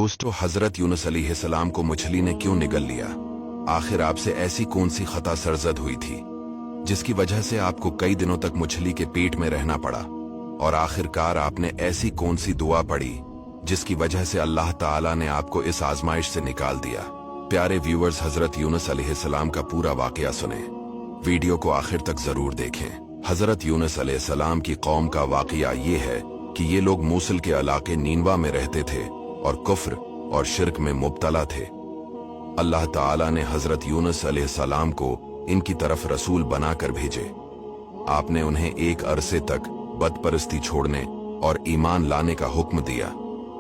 दोस्तों, हजरत यूनुस अलैहिस्सलाम को मछली ने क्यों निगल लिया? आखिर आपसे ऐसी कौन सी खता सरजद हुई थी जिसकी वजह से आपको कई दिनों तक मछली के पेट में रहना पड़ा? और आखिरकार आपने ऐसी कौन सी दुआ पढ़ी जिसकी वजह से अल्लाह ताला ने आपको इस आजमाइश से निकाल दिया? प्यारे व्यूअर्स, हजरत यूनुस अलैहिस्सलाम का पूरा वाकया सुने। वीडियो को आखिर तक जरूर देखें। हजरत यूनुस अलैहिस्सलाम की कौम का वाकया ये है कि ये लोग मूसल के इलाके नीनवा में रहते थे और कुफ्र और शिर्क में मुब्तला थे। अल्लाह ताला ने हजरत यूनुस अलैहिस्सलाम को इनकी तरफ रसूल बनाकर भेजे। आपने उन्हें एक अरसे तक बदपरस्ती छोड़ने और ईमान लाने का हुक्म दिया,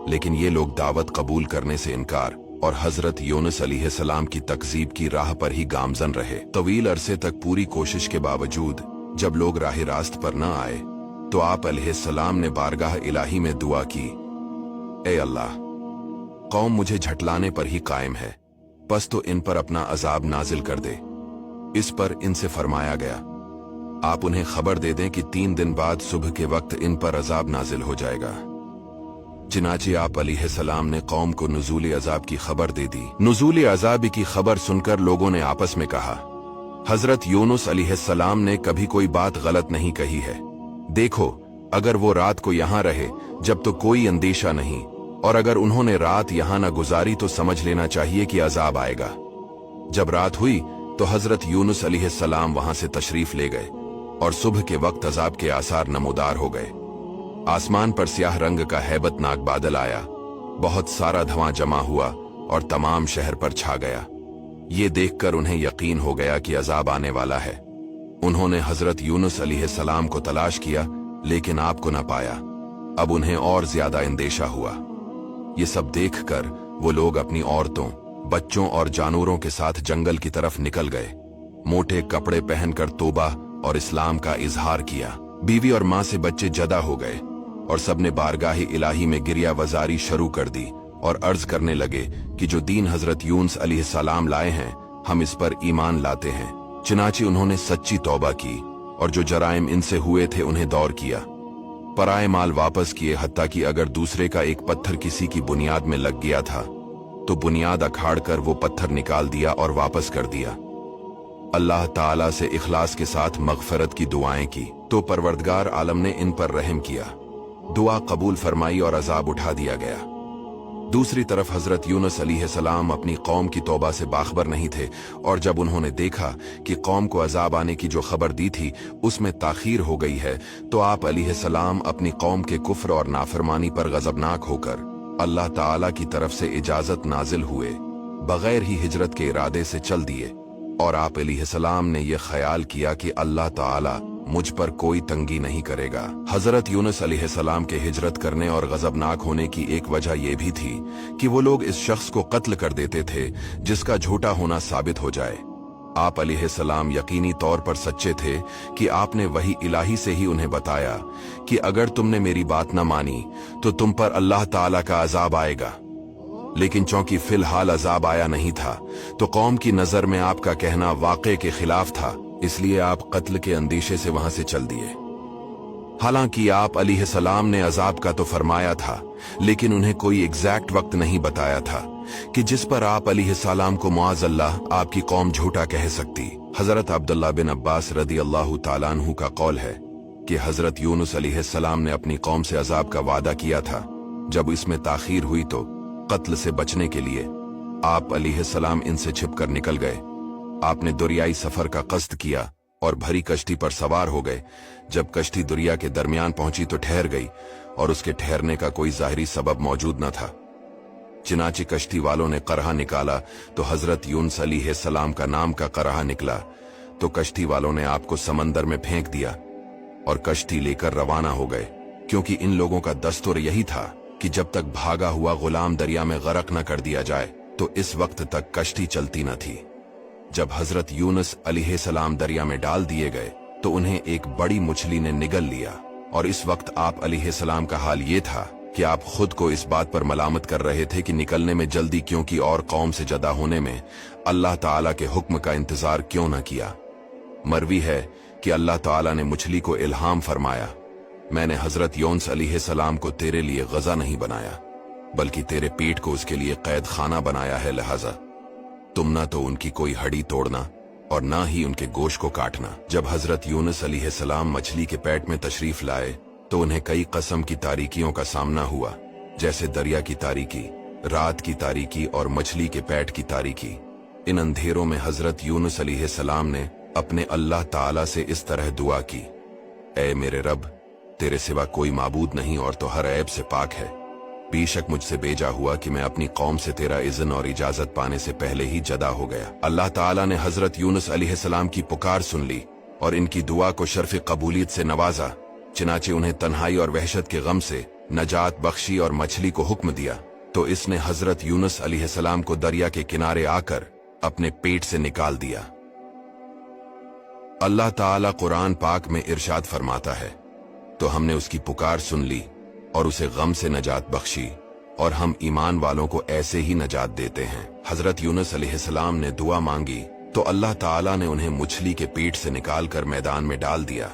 लेकिन ये लोग दावत कबूल करने से इनकार और हजरत यूनुस अलैहिस्सलाम की तकजीब की राह पर ही गामजन रहे। तवील अरसे तक पूरी कोशिश के बावजूद जब लोग राह रास्त पर न आए तो आप अलैहिस्सलाम ने बारगाह इलाही में दुआ की, ए अल्लाह, कौम मुझे झटलाने पर ही कायम है, बस तो इन पर अपना अजाब नाजिल कर दे। इस पर इनसे फरमाया गया, आप उन्हें खबर दे दें कि 3 दिन बाद सुबह के वक्त इन पर अजाब नाजिल हो जाएगा। चिनाचे आप अलैहिस्सलाम ने कौम को नुज़ूल अजाब की खबर दे दी। नुज़ूल अजाब की खबर सुनकर लोगों ने आपस में कहा, हजरत यूनुस अलैहिस्सलाम ने कभी कोई बात गलत नहीं कही है। देखो, अगर वो रात को यहाँ रहे जब तो कोई अंदेशा नहीं, और अगर उन्होंने रात यहाँ न गुजारी तो समझ लेना चाहिए कि अजाब आएगा। जब रात हुई तो हजरत यूनुस अलैहिस्सलाम वहां से तशरीफ ले गए और सुबह के वक्त अजाब के आसार नमूदार हो गए। आसमान पर स्याह रंग का हैबतनाक बादल आया, बहुत सारा धुआं जमा हुआ और तमाम शहर पर छा गया। ये देखकर उन्हें यकीन हो गया कि अजाब आने वाला है। उन्होंने हजरत यूनुस अलैहिस्सलाम को तलाश किया, लेकिन आपको न पाया। अब उन्हें और ज्यादा अंदेशा हुआ। ये सब देखकर वो लोग अपनी औरतों, बच्चों और जानवरों के साथ जंगल की तरफ निकल गए। मोटे कपड़े पहनकर तौबा और इस्लाम का इजहार किया। बीवी और माँ से बच्चे जदा हो गए और सबने बारगाह इलाही में गिरिया वजारी शुरू कर दी और अर्ज करने लगे कि जो दीन हजरत यूनुस अलैहिस्सलाम लाए हैं, हम इस पर ईमान लाते हैं। चुनांचे उन्होंने सच्ची तौबा की और जो जराइम इनसे हुए थे उन्हें दौर किया। पराए माल वापस किए, हत्ता कि अगर दूसरे का एक पत्थर किसी की बुनियाद में लग गया था तो बुनियाद अखाड़ कर वो पत्थर निकाल दिया और वापस कर दिया। अल्लाह ताला से इखलास के साथ मगफरत की दुआएं की तो परवरदिगार आलम ने इन पर रहम किया, दुआ कबूल फरमाई और अजाब उठा दिया गया। दूसरी तरफ हजरत यूनुस अलैहिस्सलाम अपनी कौम की तौबा से बाखबर नहीं थे, और जब उन्होंने देखा कि कौम को अजाब आने की जो खबर दी थी उसमें ताखीर हो गई है, तो आप अलैहिस्सलाम अपनी कौम के कुफ्र और नाफरमानी पर गजबनाक होकर अल्लाह ताला की तरफ से इजाजत नाजिल हुए, बगैर ही हिजरत के इरादे से चल दिए। और आप अलैहिस्सलाम ने यह ख्याल किया कि अल्लाह ताला मुझ पर कोई तंगी नहीं करेगा। हजरत यूनुस अलैहिस्सलाम के हिजरत करने और गजबनाक होने की एक वजह यह भी थी कि वो लोग इस शख्स को कत्ल कर देते थे जिसका झूठा होना साबित हो जाए। आप अलैहिस्सलाम यकीनी तौर पर सच्चे थे कि आपने वही इलाही से ही उन्हें बताया कि अगर तुमने मेरी बात न मानी तो तुम पर अल्लाह ताला का अजाब आएगा। लेकिन चूंकि फिलहाल अजाब आया नहीं था तो कौम की नजर में आपका कहना वाक़े के खिलाफ था, इसलिए आप कत्ल के अंदेशे से वहां से चल दिए। हालांकि आप अलैहिस्सलाम ने अजाब का तो फरमाया था, लेकिन उन्हें कोई एग्जैक्ट वक्त नहीं बताया था कि जिस पर आप अलैहिस्सलाम को मुआज़ल्लाह आपकी कौम झूठा कह सकती। हजरत अब्दुल्लाह बिन अब्बास रदी अल्लाह ताला अन्हु का कौल है कि हजरत यूनुस अलैहिस्सलाम ने अपनी कौम से अजाब का वादा किया था। जब इसमें ताखीर हुई तो कत्ल से बचने के लिए आप अलैहिस्सलाम इनसे छिपकर निकल गए। आपने दरियाई सफर का कस्द किया और भरी कश्ती पर सवार हो गए। जब कश्ती दरिया के दरमियान पहुंची तो ठहर गई और उसके ठहरने का कोई जाहिरी सबब मौजूद न था। चिनाचे कश्ती वालों ने करहा निकाला तो हजरत यूनुस अलैहिस्सलाम का नाम का करहा निकला, तो कश्ती वालों ने आपको समंदर में फेंक दिया और कश्ती लेकर रवाना हो गए, क्योंकि इन लोगों का दस्तूर यही था कि जब तक भागा हुआ गुलाम दरिया में गरक न कर दिया जाए तो इस वक्त तक कश्ती चलती न थी। जब हजरत यूनुस अलैहिस्सलाम दरिया में डाल दिए गए तो उन्हें एक बड़ी मछली ने निगल लिया, और इस वक्त आप अलैहिस्सलाम का हाल ये था कि आप खुद को इस बात पर मलामत कर रहे थे कि निकलने में जल्दी क्यों की और कौम से जदा होने में अल्लाह ताला के हुक्म का इंतजार क्यों न किया। मरवी है कि अल्लाह ताला ने मछली को इल्हाम फरमाया, मैंने हजरत यूनुस अलैहिस्सलाम को तेरे लिए गजा नहीं बनाया, बल्कि तेरे पेट को उसके लिए कैद खाना बनाया है, लिहाजा तुम ना तो उनकी कोई हड्डी तोड़ना और ना ही उनके गोश्त को काटना। जब हजरत यूनुस अलैहिस्सलाम मछली के पेट में तशरीफ लाए तो उन्हें कई किस्म की तारीकियों का सामना हुआ, जैसे दरिया की तारीकी, रात की तारीकी और मछली के पेट की तारीकी। इन अंधेरों में हजरत यूनुस अलैहिस्सलाम ने अपने अल्लाह ताला से इस तरह दुआ की, ऐ मेरे रब, तेरे सिवा कोई माबूद नहीं और तो हर ऐब से पाक है। बेशक मुझसे बेजा हुआ कि मैं अपनी कौम से तेरा इज़्न और इजाजत पाने से पहले ही जदा हो गया। अल्लाह ताला ने हजरत यूनुस अलैहिस्सलाम की पुकार सुन ली और इनकी दुआ को शर्फ कबूलियत से नवाजा। चनाचे उन्हें तन्हाई और वहशत के गम से नजात बख्शी और मछली को हुक्म दिया तो इसने हजरत यूनुस अलैहिस्सलाम को दरिया के किनारे आकर अपने पेट से निकाल दिया। अल्लाह ताला कुरान पाक में इरशाद फरमाता है, तो हमने उसकी पुकार सुन ली और उसे गम से नजात बख्शी और हम ईमान वालों को ऐसे ही नजात देते हैं। हजरत यूनुस अलैहिस्सलाम ने दुआ मांगी तो अल्लाह ताला ने उन्हें मछली के पेट से निकालकर मैदान में डाल दिया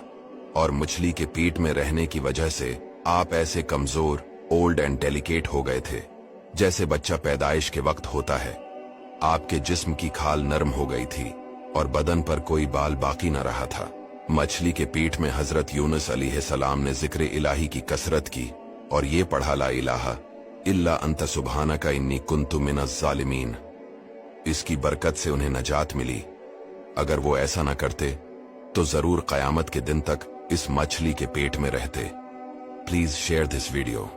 और मछली के पेट में रहने की वजह से आप ऐसे कमजोर, ओल्ड एंड डेलिकेट हो गए थे जैसे बच्चा पैदाइश के वक्त होता है। आपके जिस्म की खाल नरम हो गई थी और बदन पर कोई बाल बाकी न रहा था। मछली के पेट में हजरत यूनुस अलैहिस्सलाम ने जिक्र इलाही की कसरत की और ये पढ़ा, ला इलाहा इल्ला अंत सुब्हानका इन्नी कुन्तु मिनज़ ज़ालिमीन। इसकी बरकत से उन्हें नजात मिली। अगर वो ऐसा न करते तो जरूर कयामत के दिन तक इस मछली के पेट में रहते। Please share this video.